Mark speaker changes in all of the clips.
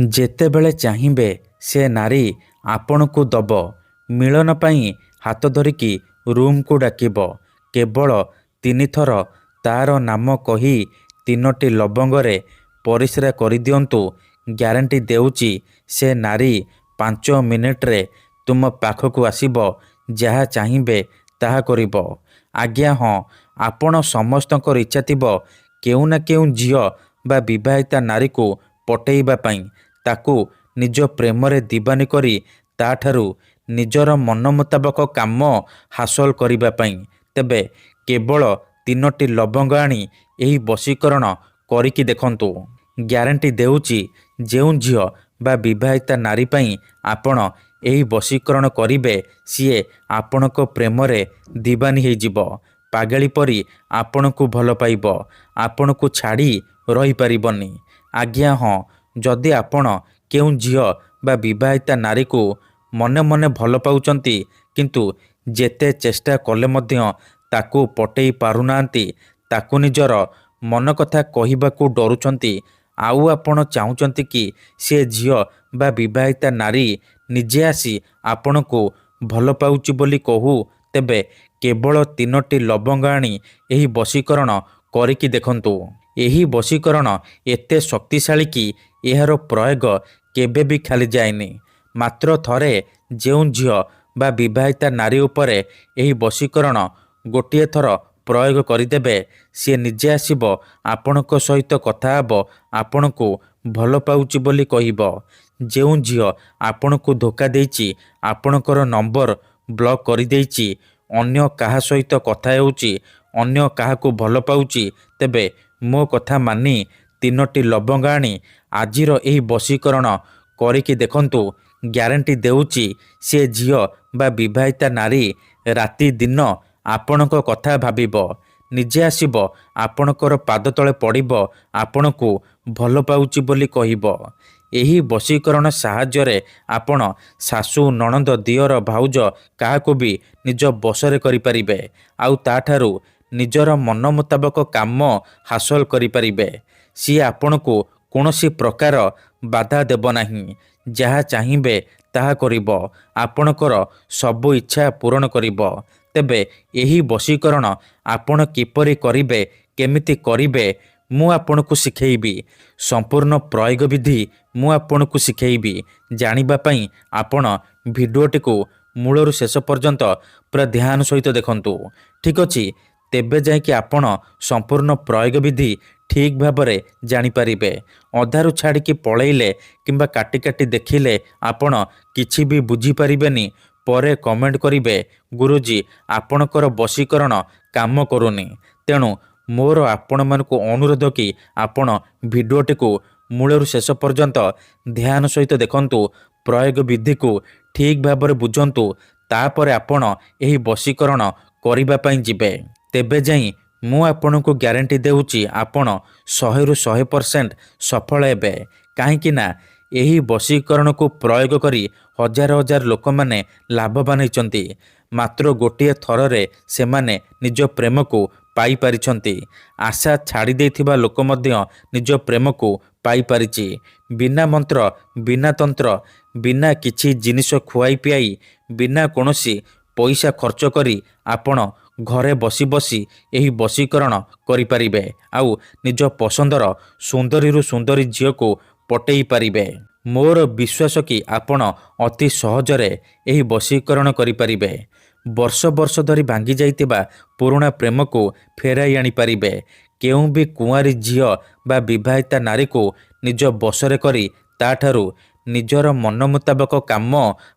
Speaker 1: ଯେତେବେଳେ ଚାହିଁବେ ସେ ନାରୀ ଆପଣଙ୍କୁ ଦବ। ମିଳନ ପାଇଁ ହାତ ଧରିକି ରୁମକୁ ଡାକିବ। କେବଳ 3 ଥର ତାର ନାମ କହି 3ଟି ଲବଙ୍ଗରେ ପରିସ୍ରା କରିଦିଅନ୍ତୁ। ଗ୍ୟାରେଣ୍ଟି ଦେଉଛି ସେ ନାରୀ 5 ମିନିଟରେ ତୁମ ପାଖକୁ ଆସିବ। ଯାହା ଚାହିଁବେ ତାହା କରିବ। ଆଜ୍ଞା ହଁ, ଆପଣ ସମସ୍ତଙ୍କର ଇଚ୍ଛା ଥିବ କେଉଁ ନା କେଉଁ ଝିଅ ବା ବିବାହିତା ନାରୀକୁ ପଟେଇବା ପାଇଁ, ତାକୁ ନିଜ ପ୍ରେମରେ ଦିବାନୀ କରି ତାଠାରୁ ନିଜର ମନ ମୁତାବକ କାମ ହାସଲ କରିବା ପାଇଁ। ତେବେ କେବଳ 3ଟି ଲବଙ୍ଗ ଆଣି ଏହି ବଶୀକରଣ କରିକି ଦେଖନ୍ତୁ। ଗ୍ୟାରେଣ୍ଟି ଦେଉଛି ଯେଉଁ ଝିଅ ବା ବିବାହିତା ନାରୀ ପାଇଁ ଆପଣ ଏହି ବଶୀକରଣ କରିବେ, ସିଏ ଆପଣଙ୍କ ପ୍ରେମରେ ଦିବାନୀ ହେଇଯିବ। ପାଗଳି ପରି ଆପଣଙ୍କୁ ଭଲ ପାଇବ। ଆପଣଙ୍କୁ ଛାଡ଼ି ରହିପାରିବନି। ଆଜ୍ଞା ହଁ, ଯଦି ଆପଣ କେଉଁ ଝିଅ ବା ବିବାହିତା ନାରୀକୁ ମନେ ମନେ ଭଲ ପାଉଛନ୍ତି, କିନ୍ତୁ ଯେତେ ଚେଷ୍ଟା କଲେ ମଧ୍ୟ ତାକୁ ପଟେଇ ପାରୁନାହାନ୍ତି, ତାକୁ ନିଜର ମନ କଥା କହିବାକୁ ଡରୁଛନ୍ତି, ଆଉ ଆପଣ ଚାହୁଁଛନ୍ତି କି ସେ ଝିଅ ବା ବିବାହିତା ନାରୀ ନିଜେ ଆସି ଆପଣଙ୍କୁ ଭଲ ପାଉଛି ବୋଲି କହୁ, ତେବେ କେବଳ 3ଟି ଲବଙ୍ଗ ଆଣି ଏହି ବଶୀକରଣ କରିକି ଦେଖନ୍ତୁ। ଏହି ବଶୀକରଣ ଏତେ ଶକ୍ତିଶାଳୀ କି ଏହାର ପ୍ରୟୋଗ କେବେ ବି ଖାଲି ଯାଏନି। ମାତ୍ର ଥରେ ଯେଉଁ ଝିଅ ବା ବିବାହିତା ନାରୀ ଉପରେ ଏହି ବଶୀକରଣ ଗୋଟିଏ ଥର ପ୍ରୟୋଗ କରିଦେବେ, ସିଏ ନିଜେ ଆସିବ ଆପଣଙ୍କ ସହିତ କଥା ହେବ, ଆପଣଙ୍କୁ ଭଲ ପାଉଛି ବୋଲି କହିବ। ଯେଉଁ ଝିଅ ଆପଣଙ୍କୁ ଧୋକା ଦେଇଛି, ଆପଣଙ୍କର ନମ୍ବର ବ୍ଲକ୍ କରିଦେଇଛି, ଅନ୍ୟ କାହା ସହିତ କଥା ହେଉଛି, ଅନ୍ୟ କାହାକୁ ଭଲ ପାଉଛି, ତେବେ ମୋ କଥା ମାନି 3ଟି ଲବଙ୍ଗ ଆଣି ଆଜିର ଏହି ବଶୀକରଣ କରିକି ଦେଖନ୍ତୁ। ଗ୍ୟାରେଣ୍ଟି ଦେଉଛି ସେ ଝିଅ ବା ବିବାହିତା ନାରୀ ରାତି ଦିନ ଆପଣଙ୍କ କଥା ଭାବିବ। ନିଜେ ଆସିବ ଆପଣଙ୍କର ପାଦ ତଳେ ପଡ଼ିବ, ଆପଣଙ୍କୁ ଭଲ ପାଉଛି ବୋଲି କହିବ। ଏହି ବଶୀକରଣ ସାହାଯ୍ୟରେ ଆପଣ ଶାଶୁ, ନଣନ୍ଦ, ଦିଅର, ଭାଉଜ କାହାକୁ ବି ନିଜ ବଶରେ କରିପାରିବେ। ଆଉ ତାଠାରୁ ନିଜର ମନ ମୁତାବକ କାମ ହାସଲ କରିପାରିବେ। ସିଏ ଆପଣଙ୍କୁ କୌଣସି ପ୍ରକାର ବାଧା ଦେବ ନାହିଁ। ଯାହା ଚାହିଁବେ ତାହା କରିବ। ଆପଣଙ୍କର ସବୁ ଇଚ୍ଛା ପୂରଣ କରିବ। ତେବେ ଏହି ବଶୀକରଣ ଆପଣ କିପରି କରିବେ, କେମିତି କରିବେ, ମୁଁ ଆପଣଙ୍କୁ ଶିଖେଇବି। ସମ୍ପୂର୍ଣ୍ଣ ପ୍ରୟୋଗ ବିଧି ମୁଁ ଆପଣଙ୍କୁ ଶିଖେଇବି। ଜାଣିବା ପାଇଁ ଆପଣ ଭିଡ଼ିଓଟିକୁ ମୂଳରୁ ଶେଷ ପର୍ଯ୍ୟନ୍ତ ପୁରା ଧ୍ୟାନ ସହିତ ଦେଖନ୍ତୁ। ଠିକ୍ ଅଛି, ତେବେ ଯାଇକି ଆପଣ ସମ୍ପୂର୍ଣ୍ଣ ପ୍ରୟୋଗ ବିଧି ଠିକ୍ ଭାବରେ ଜାଣିପାରିବେ। ଅଧାରୁ ଛାଡ଼ିକି ପଳେଇଲେ କିମ୍ବା କାଟି କାଟି ଦେଖିଲେ ଆପଣ କିଛି ବି ବୁଝିପାରିବେନି। ପରେ କମେଣ୍ଟ କରିବେ, ଗୁରୁଜୀ ଆପଣଙ୍କର ବଶୀକରଣ କାମ କରୁନି। ତେଣୁ ମୋର ଆପଣମାନଙ୍କୁ ଅନୁରୋଧ କି ଆପଣ ଭିଡ଼ିଓଟିକୁ ମୂଳରୁ ଶେଷ ପର୍ଯ୍ୟନ୍ତ ଧ୍ୟାନ ସହିତ ଦେଖନ୍ତୁ। ପ୍ରୟୋଗ ବିଧିକୁ ଠିକ୍ ଭାବରେ ବୁଝନ୍ତୁ। ତାପରେ ଆପଣ ଏହି ବଶୀକରଣ କରିବା ପାଇଁ ଯିବେ। ତେବେ ଯାଇ ମୁଁ ଆପଣଙ୍କୁ ଗ୍ୟାରେଣ୍ଟି ଦେଉଛି ଆପଣ 100ରୁ 100% ସଫଳ ହେବେ। କାହିଁକି ନା ଏହି ବଶୀକରଣକୁ ପ୍ରୟୋଗ କରି ହଜାର ହଜାର ଲୋକମାନେ ଲାଭବାନ ହେଇଛନ୍ତି। ମାତ୍ର ଗୋଟିଏ ଥରରେ ସେମାନେ ନିଜ ପ୍ରେମକୁ ପାଇପାରିଛନ୍ତି। ଆଶା ଛାଡ଼ି ଦେଇଥିବା ଲୋକ ମଧ୍ୟ ନିଜ ପ୍ରେମକୁ ପାଇପାରିଛି। ବିନା ମନ୍ତ୍ର, ବିନା ତନ୍ତ୍ର, ବିନା କିଛି ଜିନିଷ ଖୁଆଇ ପିଆଇ, ବିନା କୌଣସି ପଇସା ଖର୍ଚ୍ଚ କରି ଆପଣ ଘରେ ବସି ବସି ଏହି ବଶୀକରଣ କରିପାରିବେ। ଆଉ ନିଜ ପସନ୍ଦର ସୁନ୍ଦରୀରୁ ସୁନ୍ଦରୀ ଝିଅକୁ ପଟେଇ ପାରିବେ। ମୋର ବିଶ୍ୱାସ କି ଆପଣ ଅତି ସହଜରେ ଏହି ବଶୀକରଣ କରିପାରିବେ। ବର୍ଷ ବର୍ଷ ଧରି ଭାଙ୍ଗି ଯାଇଥିବା ପୁରୁଣା ପ୍ରେମକୁ ଫେରାଇ ଆଣିପାରିବେ। କେଉଁ ବି କୁଆଁରୀ ଝିଅ ବା ବିବାହିତା ନାରୀକୁ ନିଜ ବଶରେ କରି ତାଠାରୁ ନିଜର ମନ ମୁତାବକ କାମ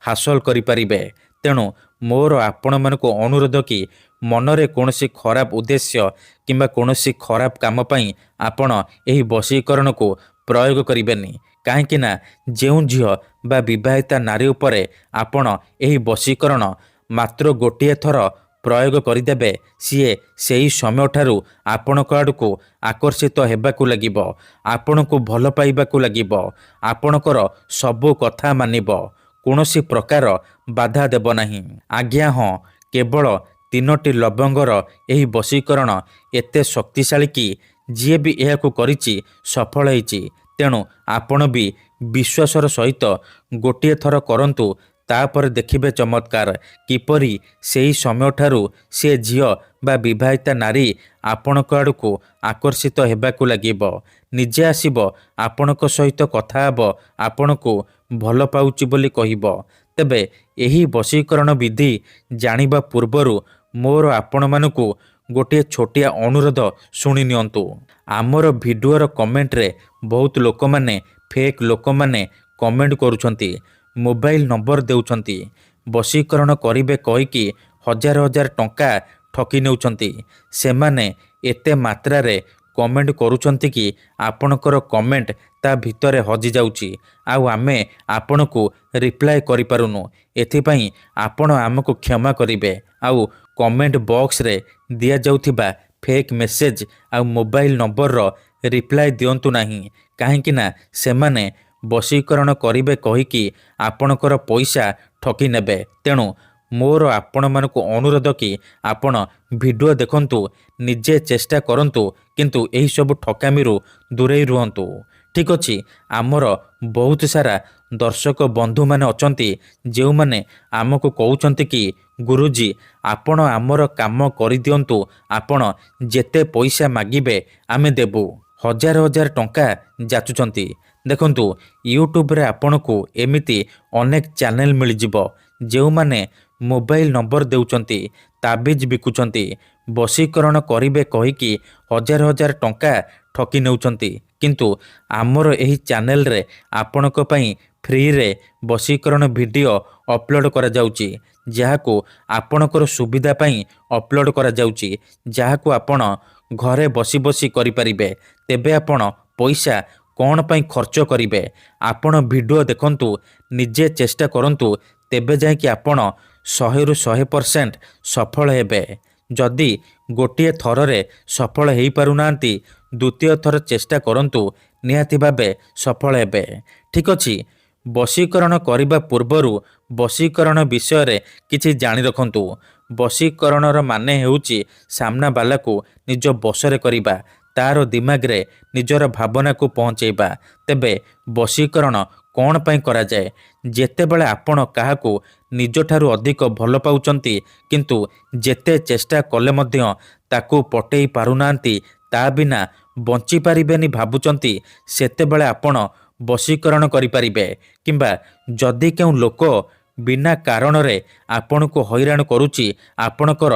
Speaker 1: ହାସଲ କରିପାରିବେ। ତେଣୁ ମୋର ଆପଣମାନଙ୍କୁ ଅନୁରୋଧ କି ମନରେ କୌଣସି ଖରାପ ଉଦ୍ଦେଶ୍ୟ କିମ୍ବା କୌଣସି ଖରାପ କାମ ପାଇଁ ଆପଣ ଏହି ବଶୀକରଣକୁ ପ୍ରୟୋଗ କରିବେନି। କାହିଁକି ନା ଯେଉଁ ଝିଅ ବା ବିବାହିତା ନାରୀ ଉପରେ ଆପଣ ଏହି ବଶୀକରଣ ମାତ୍ର ଗୋଟିଏ ଥର ପ୍ରୟୋଗ କରିଦେବେ, ସିଏ ସେହି ସମୟଠାରୁ ଆପଣଙ୍କ ଆଡ଼କୁ ଆକର୍ଷିତ ହେବାକୁ ଲାଗିବ, ଆପଣଙ୍କୁ ଭଲ ପାଇବାକୁ ଲାଗିବ, ଆପଣଙ୍କର ସବୁ କଥା ମାନିବ, କୌଣସି ପ୍ରକାର ବାଧା ଦେବ ନାହିଁ। ଆଜ୍ଞା ହଁ, କେବଳ 3ଟି ଲବଙ୍ଗର ଏହି ବଶୀକରଣ ଏତେ ଶକ୍ତିଶାଳୀ କି ଯିଏ ବି ଏହାକୁ କରିଛି ସଫଳ ହେଇଛି। ତେଣୁ ଆପଣ ବି ବିଶ୍ୱାସର ସହିତ ଗୋଟିଏ ଥର କରନ୍ତୁ। ତାପରେ ଦେଖିବେ ଚମତ୍କାର କିପରି ସେହି ସମୟଠାରୁ ସେ ଝିଅ ବା ବିବାହିତା ନାରୀ ଆପଣଙ୍କ ଆଡ଼କୁ ଆକର୍ଷିତ ହେବାକୁ ଲାଗିବ। ନିଜେ ଆସିବ, ଆପଣଙ୍କ ସହିତ କଥା ହେବ, ଆପଣଙ୍କୁ ଭଲ ପାଉଛି ବୋଲି କହିବ। ତେବେ ଏହି ବଶୀକରଣ ବିଧି ଜାଣିବା ପୂର୍ବରୁ ମୋର ଆପଣମାନଙ୍କୁ ଗୋଟିଏ ଛୋଟିଆ ଅନୁରୋଧ ଶୁଣି ନିଅନ୍ତୁ। ଆମର ଭିଡ଼ିଓର କମେଣ୍ଟରେ ବହୁତ ଲୋକମାନେ ଫେକ୍ ଲୋକମାନେ କମେଣ୍ଟ କରୁଛନ୍ତି, ମୋବାଇଲ ନମ୍ବର ଦେଉଛନ୍ତି, ବଶୀକରଣ କରିବେ କହିକି ହଜାର ହଜାର ଟଙ୍କା ଠକି ନେଉଛନ୍ତି। ସେମାନେ ଏତେ ମାତ୍ରାରେ କମେଣ୍ଟ କରୁଛନ୍ତି କି ଆପଣଙ୍କର କମେଣ୍ଟ ତା ଭିତରେ ହଜିଯାଉଛି, ଆଉ ଆମେ ଆପଣଙ୍କୁ ରିପ୍ଲାଏ କରିପାରୁନୁ। ଏଥିପାଇଁ ଆପଣ ଆମକୁ କ୍ଷମା କରିବେ। ଆଉ କମେଣ୍ଟ ବକ୍ସରେ ଦିଆଯାଉଥିବା ଫେକ୍ ମେସେଜ ଆଉ ମୋବାଇଲ ନମ୍ବରର ରିପ୍ଲାଏ ଦିଅନ୍ତୁ ନାହିଁ, କାହିଁକିନା ସେମାନେ ବଶୀକରଣ କରିବେ କହିକି ଆପଣଙ୍କର ପଇସା ଠକି ନେବେ। ତେଣୁ ମୋର ଆପଣମାନଙ୍କୁ ଅନୁରୋଧ କି ଆପଣ ଭିଡ଼ିଓ ଦେଖନ୍ତୁ, ନିଜେ ଚେଷ୍ଟା କରନ୍ତୁ, କିନ୍ତୁ ଏହିସବୁ ଠକାମିରୁ ଦୂରେଇ ରୁହନ୍ତୁ। ଠିକ୍ ଅଛି, ଆମର ବହୁତ ସାରା ଦର୍ଶକ ବନ୍ଧୁମାନେ ଅଛନ୍ତି ଯେଉଁମାନେ ଆମକୁ କହୁଛନ୍ତି କି ଗୁରୁଜୀ ଆପଣ ଆମର କାମ କରିଦିଅନ୍ତୁ, ଆପଣ ଯେତେ ପଇସା ମାଗିବେ ଆମେ ଦେବୁ। ହଜାର ହଜାର ଟଙ୍କା ଯାଚୁଛନ୍ତି। ଦେଖନ୍ତୁ, ୟୁଟ୍ୟୁବରେ ଆପଣଙ୍କୁ ଏମିତି ଅନେକ ଚ୍ୟାନେଲ ମିଳିଯିବ ଯେଉଁମାନେ ମୋବାଇଲ ନମ୍ବର ଦେଉଛନ୍ତି, ତାବିଜ ବିକୁଛନ୍ତି, ବଶୀକରଣ କରିବେ କହିକି ହଜାର ହଜାର ଟଙ୍କା ଠକି ନେଉଛନ୍ତି। କିନ୍ତୁ ଆମର ଏହି ଚ୍ୟାନେଲରେ ଆପଣଙ୍କ ପାଇଁ ଫ୍ରିରେ ବଶୀକରଣ ଭିଡ଼ିଓ ଅପଲୋଡ଼ କରାଯାଉଛି, ଯାହାକୁ ଆପଣଙ୍କର ସୁବିଧା ପାଇଁ ଅପଲୋଡ଼ କରାଯାଉଛି, ଯାହାକୁ ଆପଣ ଘରେ ବସି ବସି କରିପାରିବେ। ତେବେ ଆପଣ ପଇସା କ'ଣ ପାଇଁ ଖର୍ଚ୍ଚ କରିବେ? ଆପଣ ଭିଡ଼ିଓ ଦେଖନ୍ତୁ, ନିଜେ ଚେଷ୍ଟା କରନ୍ତୁ, ତେବେ ଯାଇକି ଆପଣ 100ରୁ 100% ସଫଳ ହେବେ। ଯଦି ଗୋଟିଏ ଥରରେ ସଫଳ ହୋଇପାରୁନାହାନ୍ତି, ଦ୍ୱିତୀୟ ଥର ଚେଷ୍ଟା କରନ୍ତୁ, ନିହାତି ଭାବେ ସଫଳ ହେବେ। ଠିକ୍ ଅଛି, ବଶୀକରଣ କରିବା ପୂର୍ବରୁ ବଶୀକରଣ ବିଷୟରେ କିଛି ଜାଣି ରଖନ୍ତୁ। ବଶୀକରଣର ମାନେ ହେଉଛି ସାମ୍ନାବାଲାକୁ ନିଜ ବଶରେ କରିବା, ତାର ଦିମାଗରେ ନିଜର ଭାବନାକୁ ପହଞ୍ଚାଇବା। ତେବେ ବଶୀକରଣ କ'ଣ ପାଇଁ କରାଯାଏ? ଯେତେବେଳେ ଆପଣ କାହାକୁ ନିଜଠାରୁ ଅଧିକ ଭଲ ପାଉଛନ୍ତି କିନ୍ତୁ ଯେତେ ଚେଷ୍ଟା କଲେ ମଧ୍ୟ ତାକୁ ପଟେଇ ପାରୁନାହାନ୍ତି, ତା ବିନା ବଞ୍ଚିପାରିବେନି ଭାବୁଛନ୍ତି, ସେତେବେଳେ ଆପଣ ବଶୀକରଣ କରିପାରିବେ। କିମ୍ବା ଯଦି କେଉଁ ଲୋକ ବିନା କାରଣରେ ଆପଣଙ୍କୁ ହଇରାଣ କରୁଛି, ଆପଣଙ୍କର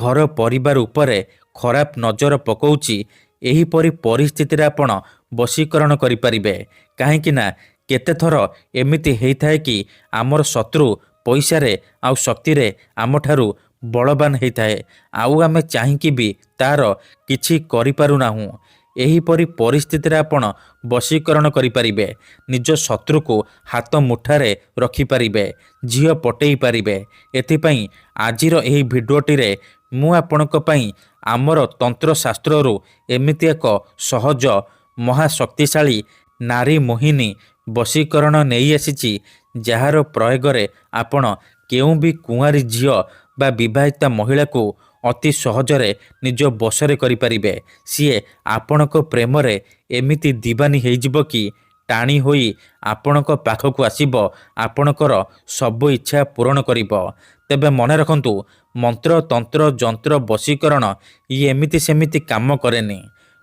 Speaker 1: ଘର ପରିବାର ଉପରେ ଖରାପ ନଜର ପକାଉଛି, ଏହିପରି ପରିସ୍ଥିତିରେ ଆପଣ ବଶୀକରଣ କରିପାରିବେ। କାହିଁକିନା କେତେଥର ଏମିତି ହେଇଥାଏ କି ଆମର ଶତ୍ରୁ ପଇସାରେ ଆଉ ଶକ୍ତିରେ ଆମଠାରୁ ବଳବାନ ହେଇଥାଏ, ଆଉ ଆମେ ଚାହିଁକି ବି ତାର କିଛି କରିପାରୁନାହୁଁ। ଏହିପରି ପରିସ୍ଥିତିରେ ଆପଣ ବଶୀକରଣ କରିପାରିବେ। ନିଜ ଶତ୍ରୁକୁ ହାତ ମୁଠାରେ ରଖିପାରିବେ, ଝିଅ ପଟେଇ ପାରିବେ। ଏଥିପାଇଁ ଆଜିର ଏହି ଭିଡ଼ିଓଟିରେ ମୁଁ ଆପଣଙ୍କ ପାଇଁ ଆମର ତନ୍ତ୍ରଶାସ୍ତ୍ରରୁ ଏମିତି ଏକ ସହଜ ମହାଶକ୍ତିଶାଳୀ ନାରୀ ମୋହିନୀ ବଶୀକରଣ ନେଇ ଆସିଛି, ଯାହାର ପ୍ରୟୋଗରେ ଆପଣ କେଉଁ ବି କୁଆଁରୀ ଝିଅ ବା ବିବାହିତା ମହିଳାକୁ ଅତି ସହଜରେ ନିଜ ବଶରେ କରିପାରିବେ। ସିଏ ଆପଣଙ୍କ ପ୍ରେମରେ ଏମିତି ଦିବାନୀ ହେଇଯିବ କି ଟାଣି ହୋଇ ଆପଣଙ୍କ ପାଖକୁ ଆସିବ, ଆପଣଙ୍କର ସବୁ ଇଚ୍ଛା ପୂରଣ କରିବ। ତେବେ ମନେ ରଖନ୍ତୁ, ମନ୍ତ୍ର, ତନ୍ତ୍ର, ଯନ୍ତ୍ର, ବଶୀକରଣ ଇଏ ଏମିତି ସେମିତି କାମ କରେନି।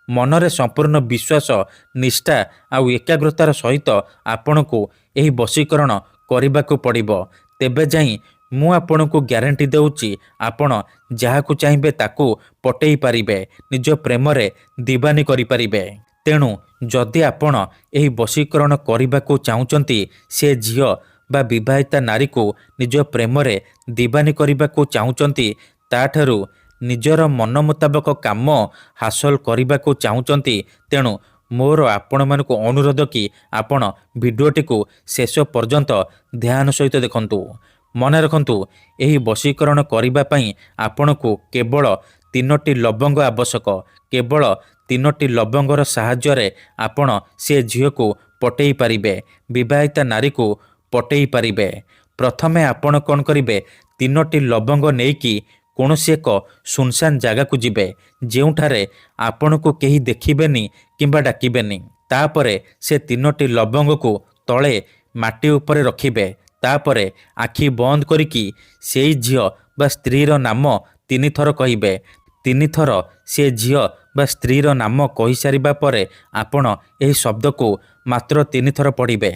Speaker 1: ମନରେ ସମ୍ପୂର୍ଣ୍ଣ ବିଶ୍ୱାସ, ନିଷ୍ଠା ଆଉ ଏକାଗ୍ରତାର ସହିତ ଆପଣଙ୍କୁ ଏହି ବଶୀକରଣ କରିବାକୁ ପଡ଼ିବ। ତେବେ ଯାଇ ମୁଁ ଆପଣଙ୍କୁ ଗ୍ୟାରେଣ୍ଟି ଦେଉଛି, ଆପଣ ଯାହାକୁ ଚାହିଁବେ ତାକୁ ପଟେଇ ପାରିବେ, ନିଜ ପ୍ରେମରେ ଦିବାନୀ କରିପାରିବେ। ତେଣୁ ଯଦି ଆପଣ ଏହି ବଶୀକରଣ କରିବାକୁ ଚାହୁଁଛନ୍ତି, ସେ ଝିଅ ବା ବିବାହିତା ନାରୀକୁ ନିଜ ପ୍ରେମରେ ଦିବାନୀ କରିବାକୁ ଚାହୁଁଛନ୍ତି, ତାଠାରୁ ନିଜର ମନ ମୁତାବକ କାମ ହାସଲ କରିବାକୁ ଚାହୁଁଛନ୍ତି, ତେଣୁ ମୋର ଆପଣମାନଙ୍କୁ ଅନୁରୋଧ କି ଆପଣ ଭିଡ଼ିଓଟିକୁ ଶେଷ ପର୍ଯ୍ୟନ୍ତ ଧ୍ୟାନ ସହିତ ଦେଖନ୍ତୁ। ମନେ ରଖନ୍ତୁ, ଏହି ବଶୀକରଣ କରିବା ପାଇଁ ଆପଣଙ୍କୁ କେବଳ 3ଟି ଲବଙ୍ଗ ଆବଶ୍ୟକ। କେବଳ 3ଟି ଲବଙ୍ଗର ସାହାଯ୍ୟରେ ଆପଣ ସେ ଝିଅକୁ ପଟେଇ ପାରିବେ, ବିବାହିତା ନାରୀକୁ ପଟେଇ ପାରିବେ। ପ୍ରଥମେ ଆପଣ କ'ଣ କରିବେ? 3ଟି ଲବଙ୍ଗ ନେଇକି କୌଣସି ଏକ ସୁନସାନ ଜାଗାକୁ ଯିବେ, ଯେଉଁଠାରେ ଆପଣଙ୍କୁ କେହି ଦେଖିବେନି କିମ୍ବା ଡାକିବେନି। ତାପରେ ସେ 3ଟି ଲବଙ୍ଗକୁ ତଳେ ମାଟି ଉପରେ ରଖିବେ। ତାପରେ ଆଖି ବନ୍ଦ କରିକି ସେଇ ଝିଅ ବା ସ୍ତ୍ରୀର ନାମ 3 ଥର କହିବେ। 3 ଥର ସେ ଝିଅ ବା ସ୍ତ୍ରୀର ନାମ କହିସାରିବା ପରେ ଆପଣ ଏହି ଶବ୍ଦକୁ ମାତ୍ର 3 ଥର ପଢ଼ିବେ।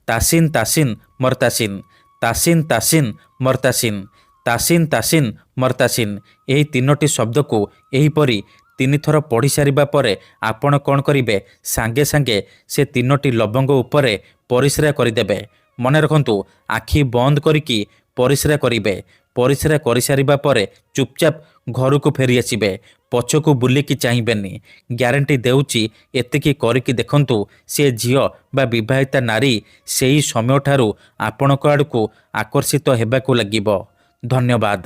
Speaker 1: ତାସିନ୍ ତାସିନ୍ ମର୍ତାସିନ୍, ତାସିନ୍ ତାସିନ୍ ମର୍ତାସିନ୍, ତାସିନ୍ ତାସିନ୍ ମର୍ତାସିନ୍। ଏହି 3ଟି ଶବ୍ଦକୁ ଏହିପରି 3 ଥର ପଢ଼ି ସାରିବା ପରେ ଆପଣ କ'ଣ କରିବେ, ସାଙ୍ଗେ ସାଙ୍ଗେ ସେ 3ଟି ଲବଙ୍ଗ ଉପରେ ପରିସ୍ରା କରିଦେବେ। ମନେ ରଖନ୍ତୁ, ଆଖି ବନ୍ଦ କରିକି ପରିସ୍ରା କରିବେ। ପରିସ୍ରା କରିସାରିବା ପରେ ଚୁପଚାପ ଘରକୁ ଫେରି ଆସିବେ। ପଛକୁ ବୁଲିକି ଚାହିଁବେନି। ଗ୍ୟାରେଣ୍ଟି ଦେଉଛି, ଏତିକି କରିକି ଦେଖନ୍ତୁ, ସେ ଝିଅ ବା ବିବାହିତା ନାରୀ ସେଇ ସମୟଠାରୁ ଆପଣଙ୍କ ଆଡ଼କୁ ଆକର୍ଷିତ ହେବାକୁ ଲାଗିବ। ଧନ୍ୟବାଦ।